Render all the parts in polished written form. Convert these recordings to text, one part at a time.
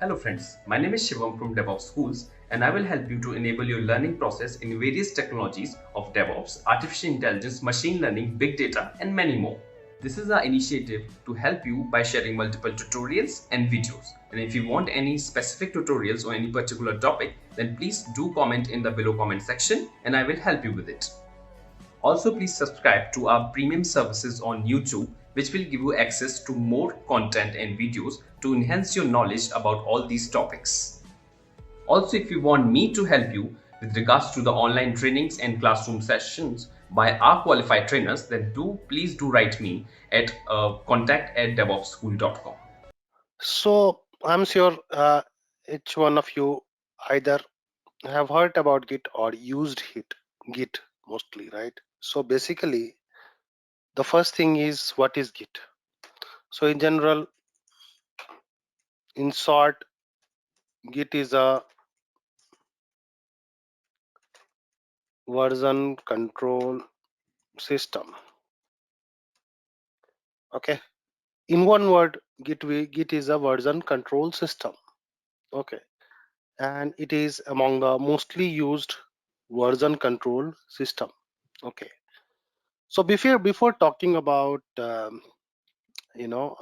Hello friends, my name is Shivam from DevOps Schools and I will help you to enable your learning process in various technologies of DevOps, artificial intelligence, machine learning, big data and many more. This is our initiative to help you by sharing multiple tutorials and videos. And if you want any specific tutorials or any particular topic, then please do comment in the below comment section and I will help you with it. Also, please subscribe to our premium services on YouTube, which will give you access to more content and videos to enhance your knowledge about all these topics. Also, if you want me to help you with regards to the online trainings and classroom sessions by our qualified trainers, then please do write me at contact@devopsschool.com. So I'm sure each one of you either have heard about Git or used Git mostly, right? So basically, the first thing is what is Git? So in general, in short, Git is a version control system. Okay. In one word, Git is a version control system. Okay. And it is among the mostly used version control system. Okay. So before talking about you know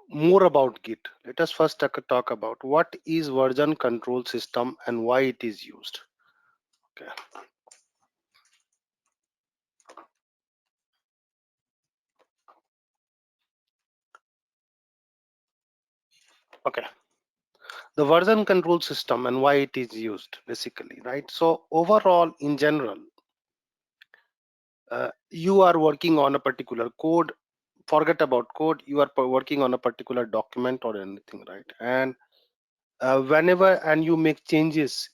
more about Git, let us first talk about what is version control system and why it is used. Okay. Okay. The version control system and why it is used, basically, right? So overall, in general, you are working on a particular code. Forget about code. You are working on a particular document or anything, right? And whenever and you make changes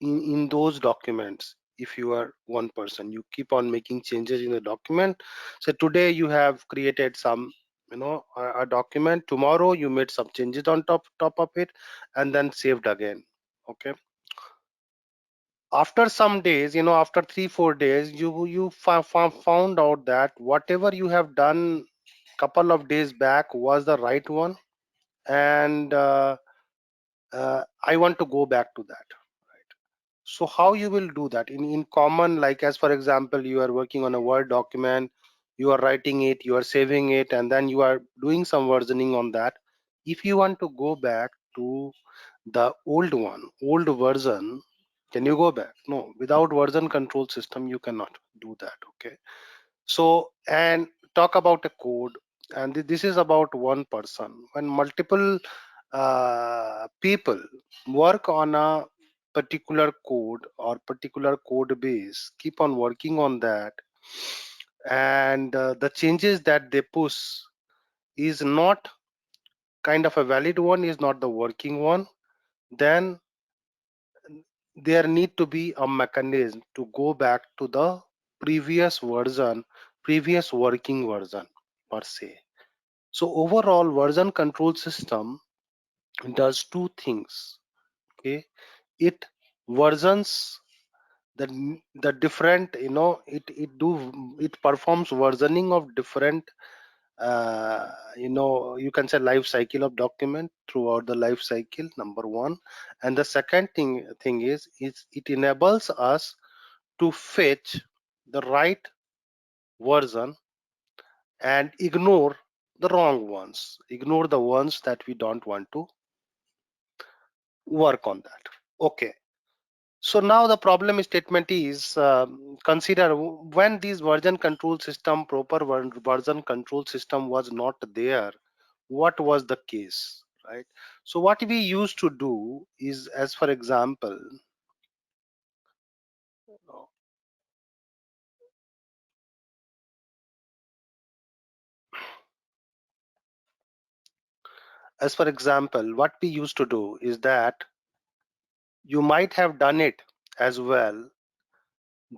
in those documents, if you are one person, you keep on making changes in the document. So today you have created some a document. Tomorrow you made some changes on top of it and then saved again. Okay. After some days, after 3-4 days, you found out that whatever you have done couple of days back was the right one, and I want to go back to that. So how you will do that in common, like as for example, you are working on a Word document, you are writing it, you are saving it, and then you are doing some versioning on that. If you want to go back to the old version, can you go back? No, without version control system you cannot do that. Okay. So, and talk about a code, and this is about one person. When multiple people work on a particular code or particular code base, keep on working on that, and the changes that they push is not kind of a valid one, is not the working one, then there need to be a mechanism to go back to the previous version, previous working version per se. So overall, version control system does two things. Okay, it versions the different, it performs versioning of different, you can say life cycle of document throughout the life cycle, number one. And the second thing is it enables us to fetch the right version and ignore the wrong ones, ignore the ones that we don't want to work on that. Okay. So now the problem statement is, consider when this version control system, proper version control system was not there, what was the case, right? So what we used to do is, as for example, what we used to do is that you might have done it as well,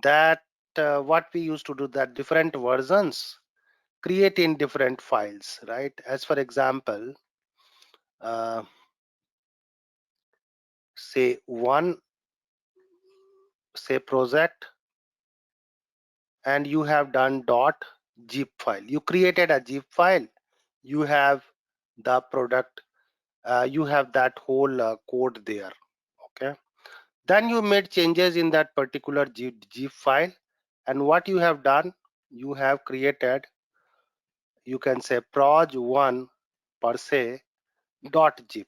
that what we used to do, that different versions create in different files, right? As for example, uh, say one, say project, and you have done dot zip file, you created a zip file, you have the product, you have that whole code there. Okay, then you made changes in that particular zip file, and what you have done, you have created, you can say proj1 per se dot zip.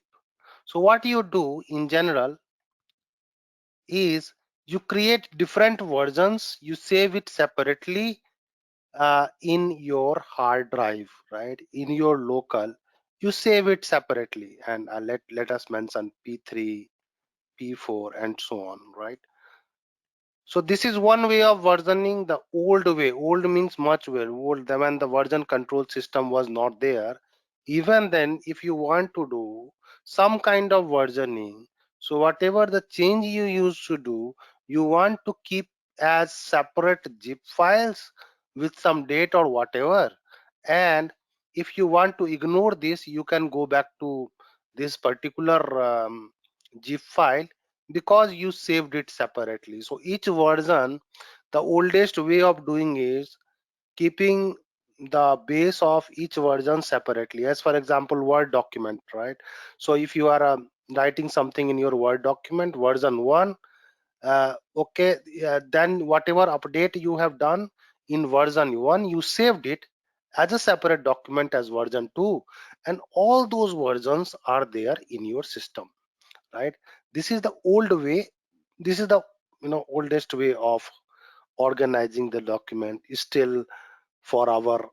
So what you do in general is you create different versions, you save it separately in your hard drive, right? In your local, you save it separately, and let us mention p3, p4, and so on, right? So this is one way of versioning the old way. Old means much well old, when the version control system was not there. Even then, if you want to do some kind of versioning, so whatever the change you used to do, you want to keep as separate zip files with some date or whatever. And if you want to ignore this, you can go back to this particular zip file, because you saved it separately. So each version, the oldest way of doing is keeping the base of each version separately. As for example, Word document, right? So if you are writing something in your Word document version 1, okay, then whatever update you have done in version 1, you saved it as a separate document as version 2, and all those versions are there in your system, right? This is the old way. This is the oldest way of organizing the document. Still, for our,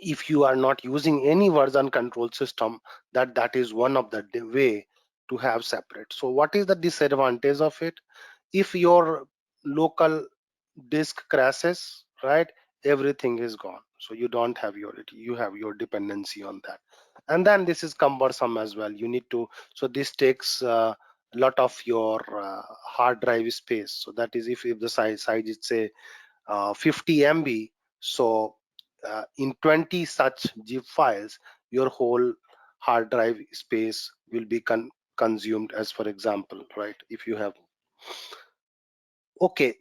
if you are not using any version control system, that is one of the way to have separate. So what is the disadvantage of it? If your local disk crashes, right, everything is gone. So you don't have you have your dependency on that. And then this is cumbersome as well. You need to, so this takes a lot of your hard drive space. So that is, if the size is say 50 MB, so in 20 such zip files, your whole hard drive space will be consumed, as for example, right? If you have, okay,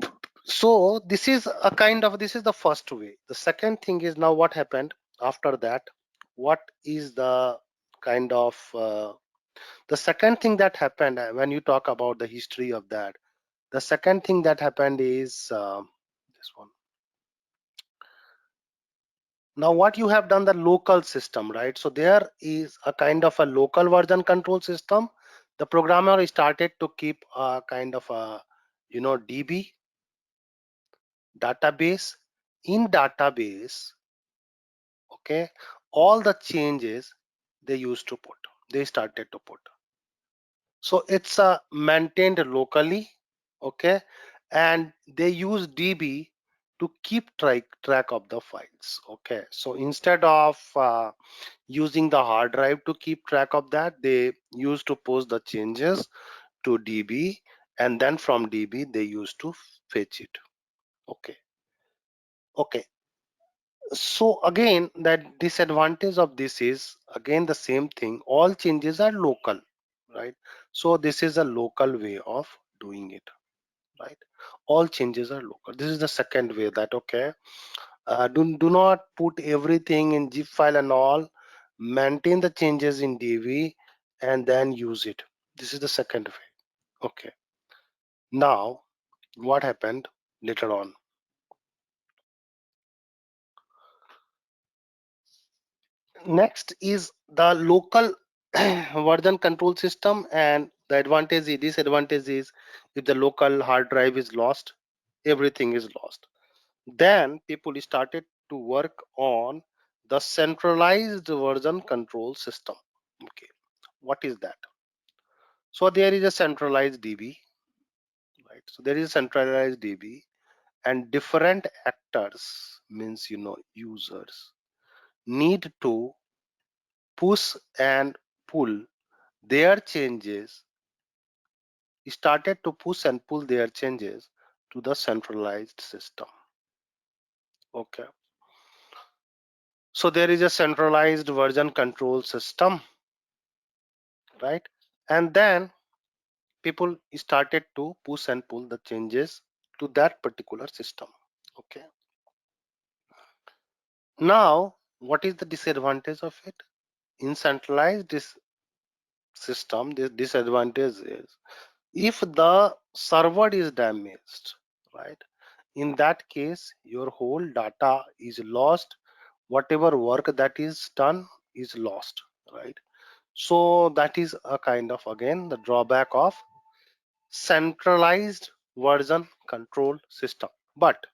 so this is a kind of, this is the first way. The second thing is, now what happened after that? What is the kind of the second thing that happened when you talk about the history of that? The second thing that happened is this one. Now what you have done, the local system, right? So there is a kind of a local version control system. The programmer started to keep a kind of a DB database. In database, okay, all the changes they used to put, they started to put. So it's maintained locally, okay, and they use DB to keep track of the files. Okay, so instead of using the hard drive to keep track of that, they used to post the changes to DB, and then from DB they used to fetch it. Okay, okay. So again, that disadvantage of this is again the same thing. All changes are local, right? So this is a local way of doing it, right? All changes are local. This is the second way, that okay, do not put everything in zip file and all. Maintain the changes in DB and then use it. This is the second way. Okay. Now, what happened later on? Next is the local version control system, and the advantage is, disadvantage is, if the local hard drive is lost, everything is lost. Then people started to work on the centralized version control system. Okay, what is that? So there is a centralized DB, right? So there is a centralized DB, and different actors, means users, need to push and pull their changes, started to push and pull their changes to the centralized system. Okay, so there is a centralized version control system, right? And then people started to push and pull the changes to that particular system. Okay, now what is the disadvantage of it? in centralized system, the disadvantage is if the server is damaged, right? In that case, your whole data is lost. Whatever work that is done is lost, right? So that is a kind of, again, the drawback of centralized version control system. But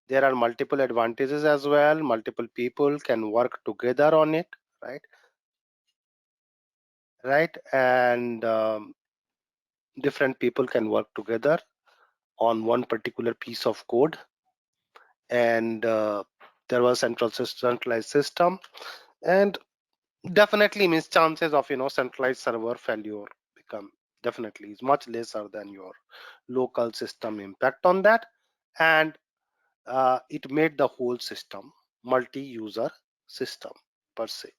there are multiple advantages as well. Multiple people can work together on it, right? And different people can work together on one particular piece of code. And there was centralized system, and definitely means chances of centralized server failure become definitely is much lesser than your local system impact on that. And it made the whole system multi-user system per se.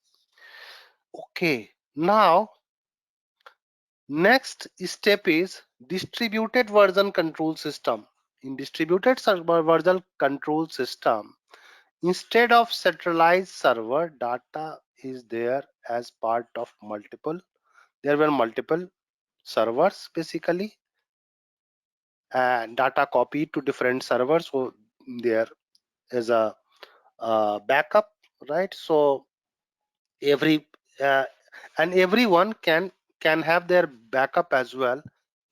Okay, now next step is distributed version control system. In distributed server version control system, instead of centralized server, data is there as part of multiple. There were multiple servers basically, and data copied to different servers. So there is a backup, right? So every uh, and everyone can have their backup as well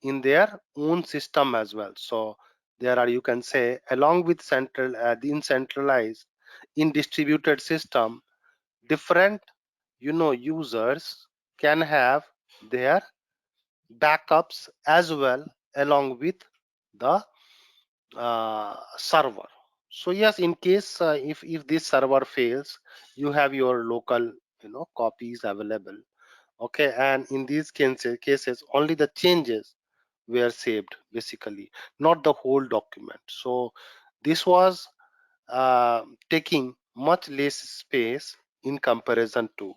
in their own system as well. So there are, you can say, along with in centralized, in distributed system, different users can have their backups as well along with the server. So yes, in case if this server fails, you have your local copies available. Okay, and in these cases only the changes were saved basically, not the whole document. So this was taking much less space in comparison to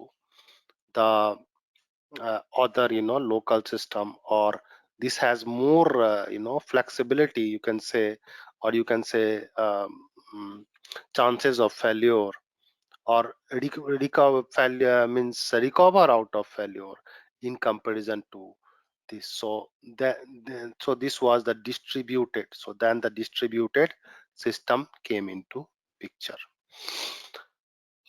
the other local system, or this has more flexibility, you can say, or you can say mm, chances of failure, or recover failure means recover out of failure in comparison to this. So so this was the distributed, so then the distributed system came into picture.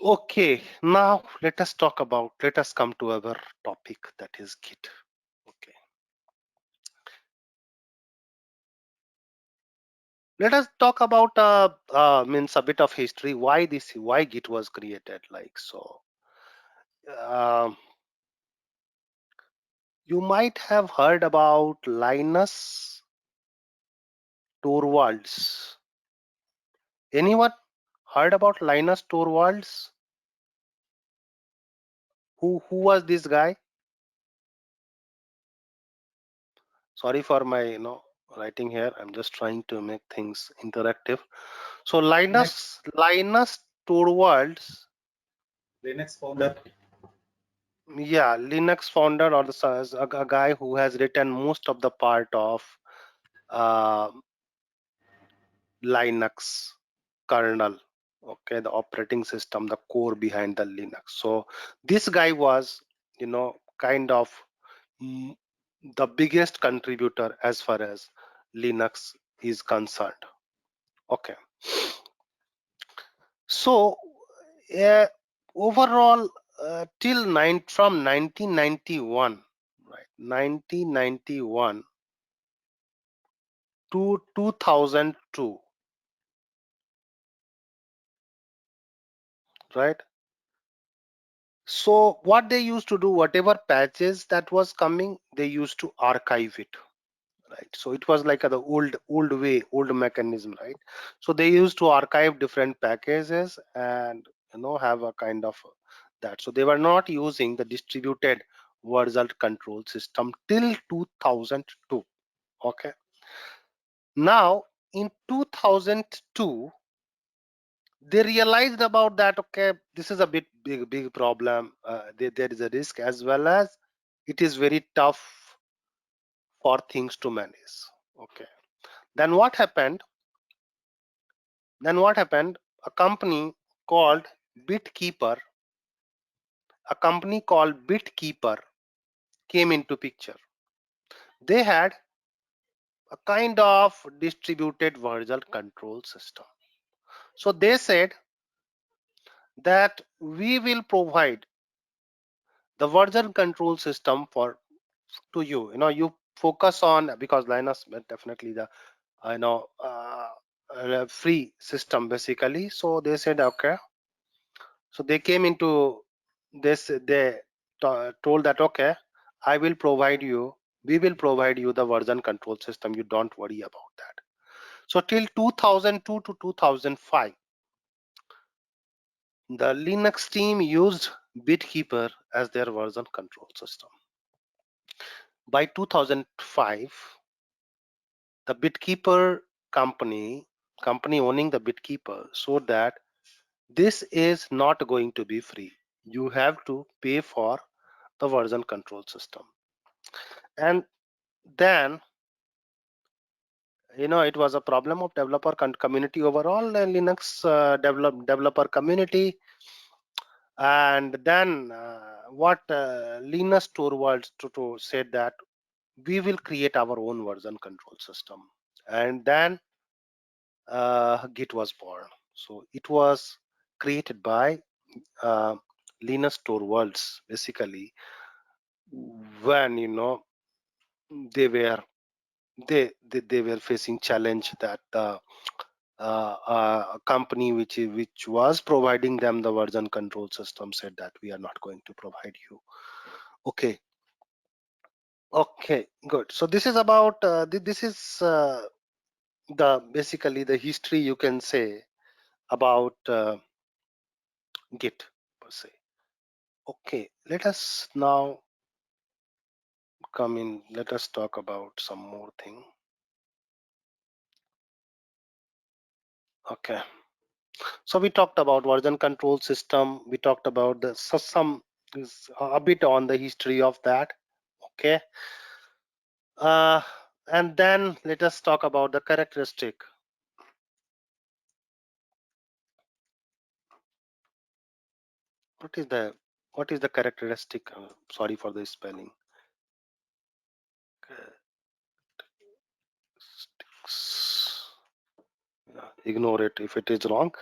Okay, now let us come to our topic, that is Git. Okay, let us talk about means a bit of history, why Git was created. Like, so um you might have heard about Linus Torvalds. Anyone heard about Linus Torvalds? Who was this guy? Sorry for my writing here. I'm just trying to make things interactive. So Linus Torvalds, Linux founder. yeah, Linux founder, or a guy who has written most of the part of uh, Linux kernel. Okay, the operating system, the core behind the Linux. So this guy was, kind of mm, the biggest contributor as far as Linux is concerned. Okay, so overall, till from 1991, right, 1991 to 2002, right? So what they used to do, whatever patches that was coming, they used to archive it, right? So it was like the old mechanism, right? So they used to archive different packages and have a kind of that. So they were not using the distributed version control system till 2002. Okay, now in 2002 they realized about that. Okay, this is a big problem. There is a risk, as well as it is very tough for things to manage. Okay, then what happened? A company called Bitkeeper a company called BitKeeper came into picture. They had a kind of distributed version control system. So they said that we will provide the version control system for to you. You focus on, because Linux definitely the free system basically. So they said okay. So they came into this. They told that okay, we will provide you the version control system. You don't worry about that. So till 2002 to 2005, the Linux team used BitKeeper as their version control system. By 2005, the BitKeeper company owning the BitKeeper showed that this is not going to be free. You have to pay for the version control system. And then it was a problem of developer community overall, Linux developer community. And then what Linus Torvalds said that we will create our own version control system. And then Git was born. So it was created by Linus Torvalds basically, when they were they were facing challenge that the company which was providing them the version control system said that we are not going to provide you. Okay, good. So this is about this is the basically the history, you can say, about Git per se. Okay, let us now come in. Let us talk about some more thing. Okay, so we talked about version control system. We talked about the some a bit on the history of that. Okay, and then let us talk about the characteristic. What is the characteristic? Sorry for the spelling. Ignore it if it is wrong.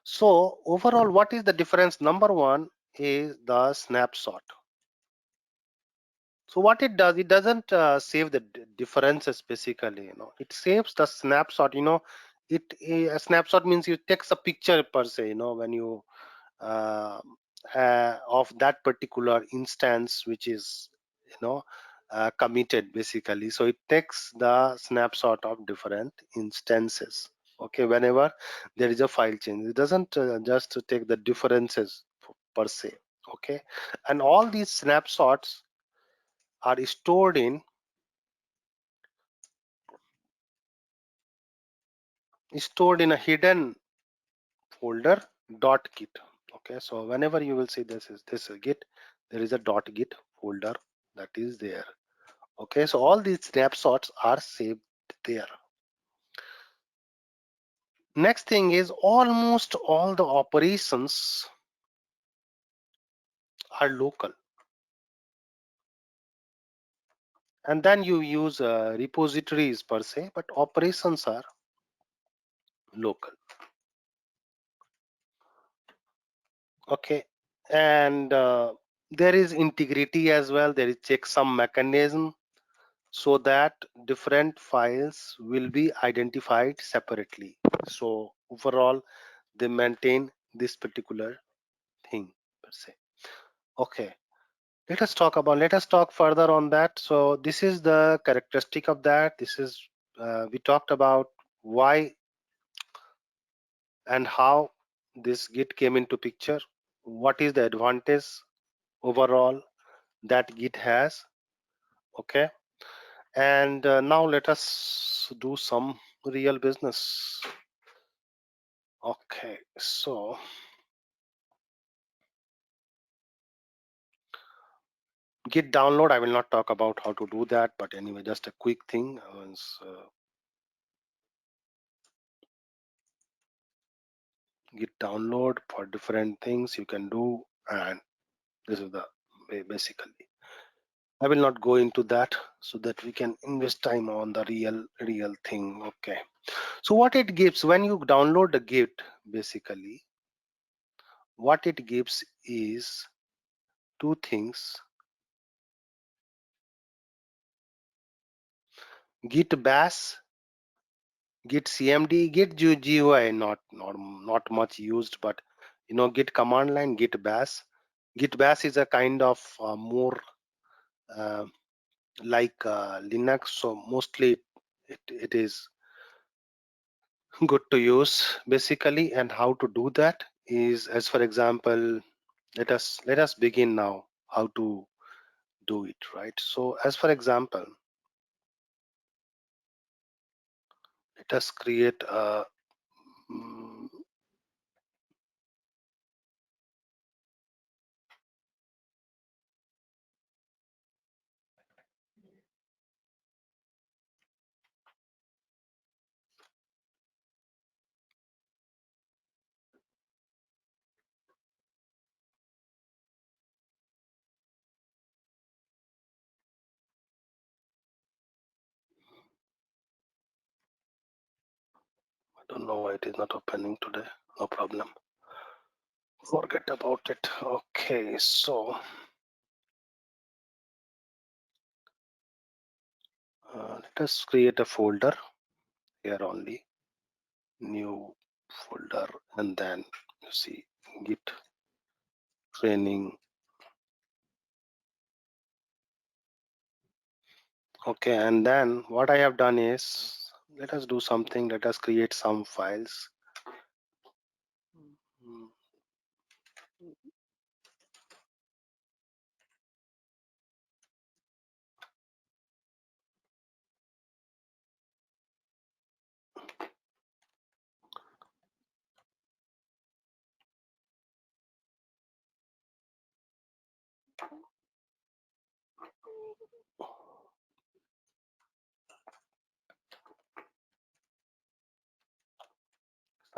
So overall, what is the difference? Number one is the snapshot. So what it does, it doesn't save the differences basically. It saves the snapshot. A snapshot means you takes a picture per se. When you of that particular instance which is committed basically. So it takes the snapshot of different instances. Okay, whenever there is a file change, it doesn't just take the differences per se. Okay, and all these snapshots are stored in a hidden folder .git. Okay, so whenever you will see this is git, there is a .git folder that is there. Okay, so all these snapshots are saved there. Next thing is almost all the operations are local, and then you use repositories per se, but operations are local. Okay, and there is integrity as well. There is checksum mechanism so that different files will be identified separately. So overall, they maintain this particular thing per se. Okay, let us talk further on that. So this is the characteristic of that. This is we talked about why and how this Git came into picture. What is the advantage overall that Git has? Okay, and now let us do some real business. Okay, so Git download, I will not talk about how to do that, but anyway, just a quick thing. git download for different things you can do, and this is the basically. I will not go into that so that we can invest time on the real thing. Okay, so what it gives when you download the Git, basically what it gives is two things: Git bash, Git cmd, Git GUI, not much used, but Git command line, Git bash. Git bash is a kind of more uh, like Linux, so mostly it is good to use basically. And how to do that is, as for example, let us begin now how to do it, right? So as for example, let us create a mm, I don't know why it is not opening today. No problem, forget about it. Okay, so let us create a folder here only, new folder, and then you see Git training. Okay, and then what I have done is, let us do something. Let us create some files. Mm,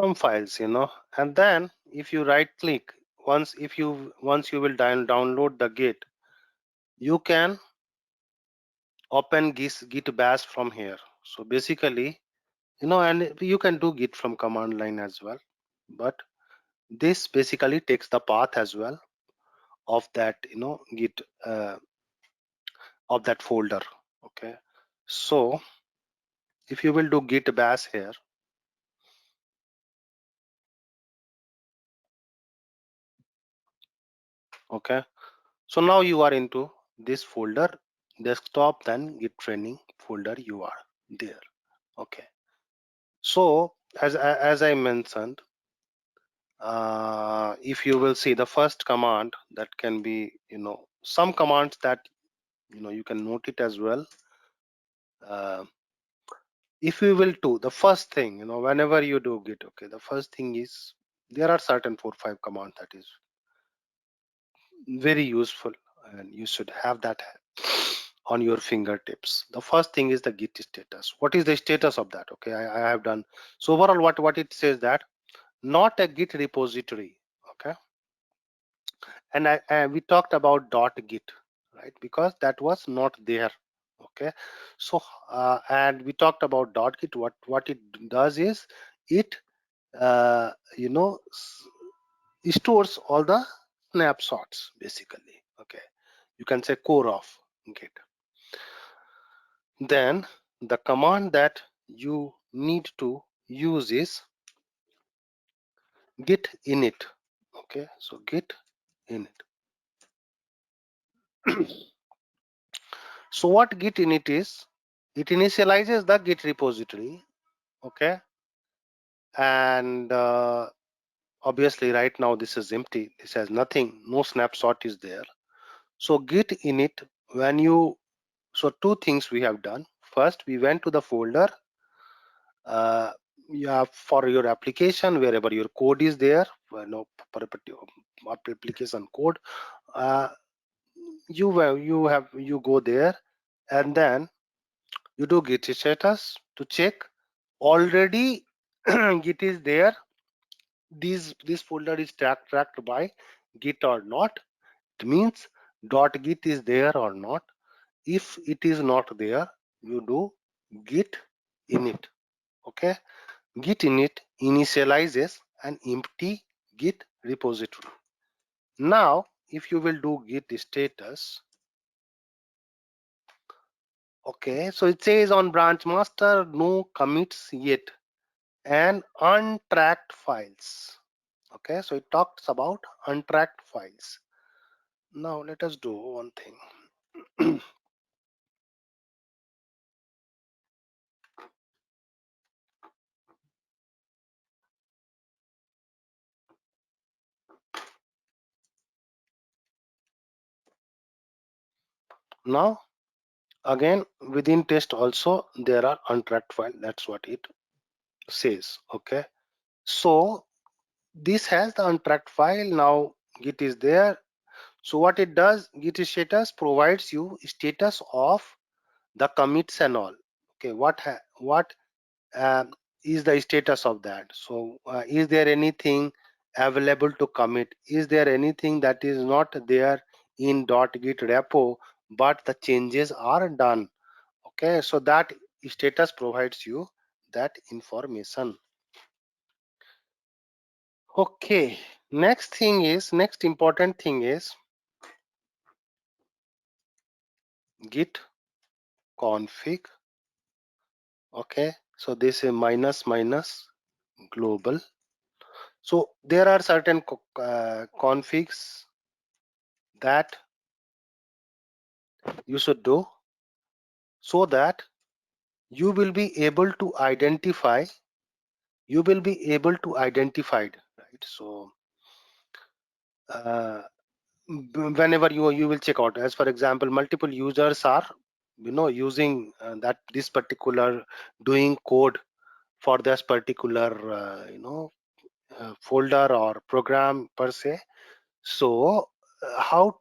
some files, and then if you right click, once you will download the Git, you can open Git bash from here. So basically, and you can do Git from command line as well, but this basically takes the path as well of that Git of that folder. Okay, so if you will do Git bash here, okay, so now you are into this folder, desktop, then Git training folder, you are there. Okay, so as I mentioned, if you will see the first command, that can be some commands that you can note it as well. If you will do the first thing, whenever you do Git, okay, the first thing is, there are certain 4-5 commands that is very useful, and you should have that on your fingertips. The first thing is the Git status. What is the status of that? Okay, I have done. So overall, what it says, that not a Git repository. Okay, and we talked about .git, right? Because that was not there. Okay, so and we talked about .git. What it does is, it uh, you know stores all the snapshots basically. Okay, you can say core of Git. Then the command that you need to use is git init. Okay, so git init. So what git init is, it initializes the Git repository. Okay, and obviously right now this is empty, this has nothing, no snapshot is there. So git init, when you, so two things we have done. First, we went to the folder you have for your application, wherever your code is there, application code, you go there, and then you do git status to check already Git is there this folder is tracked by Git or not. It means .git is there or not. If it is not there, you do git init. Okay, git init initializes an empty git repository. Now if you will do git status, okay, so it says on branch master no commits yet and untracked files. Okay, so it talks about untracked files. Now let us do one thing. Now again within test also there are untracked file, that's what it says. Okay, so this has the untracked file. Now git is there. So what it does, git status provides you status of the commits and all. Okay, what is the status of that? So is there anything available to commit? Is there anything that is not there in .git repo but the changes are done? Okay, so that status provides you that information. Okay, next important thing is git config. Okay, so this is minus global. So there are certain configs that you should do so that you will be able to identify it, right? So whenever you will check out, as for example, multiple users are using that this particular doing code for this particular folder or program per se. So how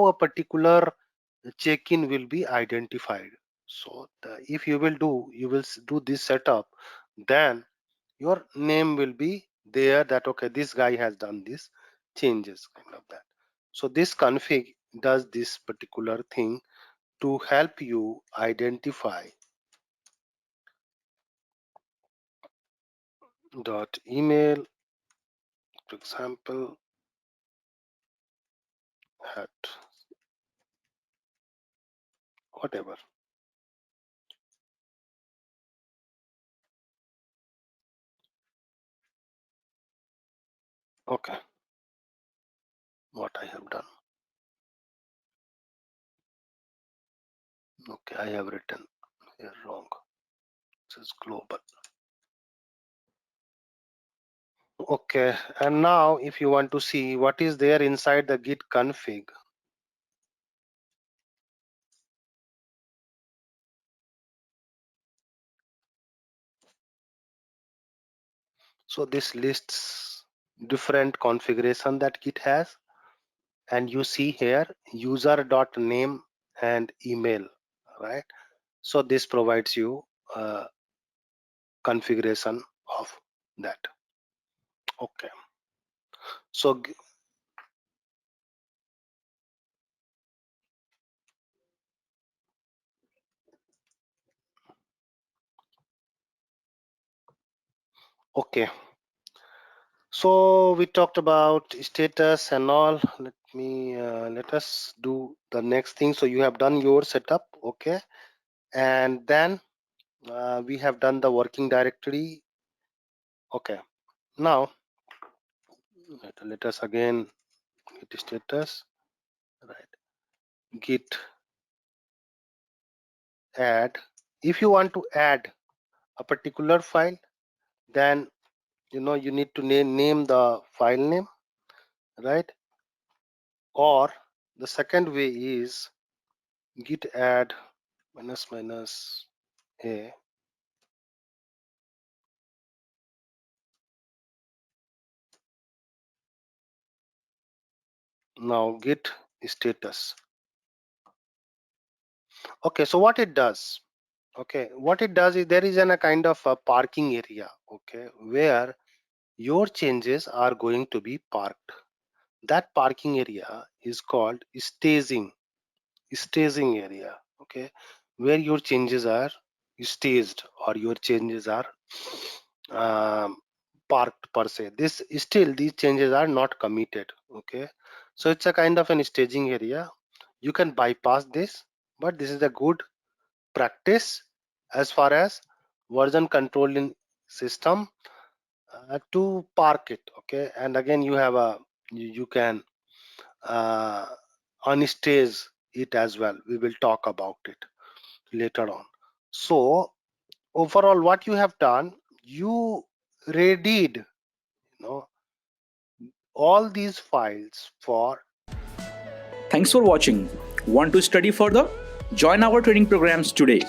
a particular check-in will be identified. So if you will do this setup, then your name will be there that okay, this guy has done this changes, kind of that. So this config does this particular thing to help you identify dot email, for example, at whatever. Okay, what I have done. Okay, I have written here wrong. This is global. Okay, and now if you want to see what is there inside the git config, so this lists different configuration that git has, and you see here user.name and email, right? So this provides you configuration of that. Okay, so okay, so we talked about status and all. Let us do the next thing. So you have done your setup, okay, and then we have done the working directory. Okay, now let us again git status, right? Git add. If you want to add a particular file, then you need to name the file name, right? Or the second way is git add minus a. Now git status. Okay, so what it does, okay, what it does is there is a kind of a parking area, okay, where your changes are going to be parked. That parking area is called staging area, okay, where your changes are staged or your changes are um, parked per se. This still, these changes are not committed, okay. So it's a kind of an staging area. You can bypass this, but this is a good practice as far as version controlling system to park it, okay. And again, you have a you can uh, unstage it as well. We will talk about it later on. So overall, what you have done, you readied, all these files for. Thanks for watching. Want to study further? Join our training programs today.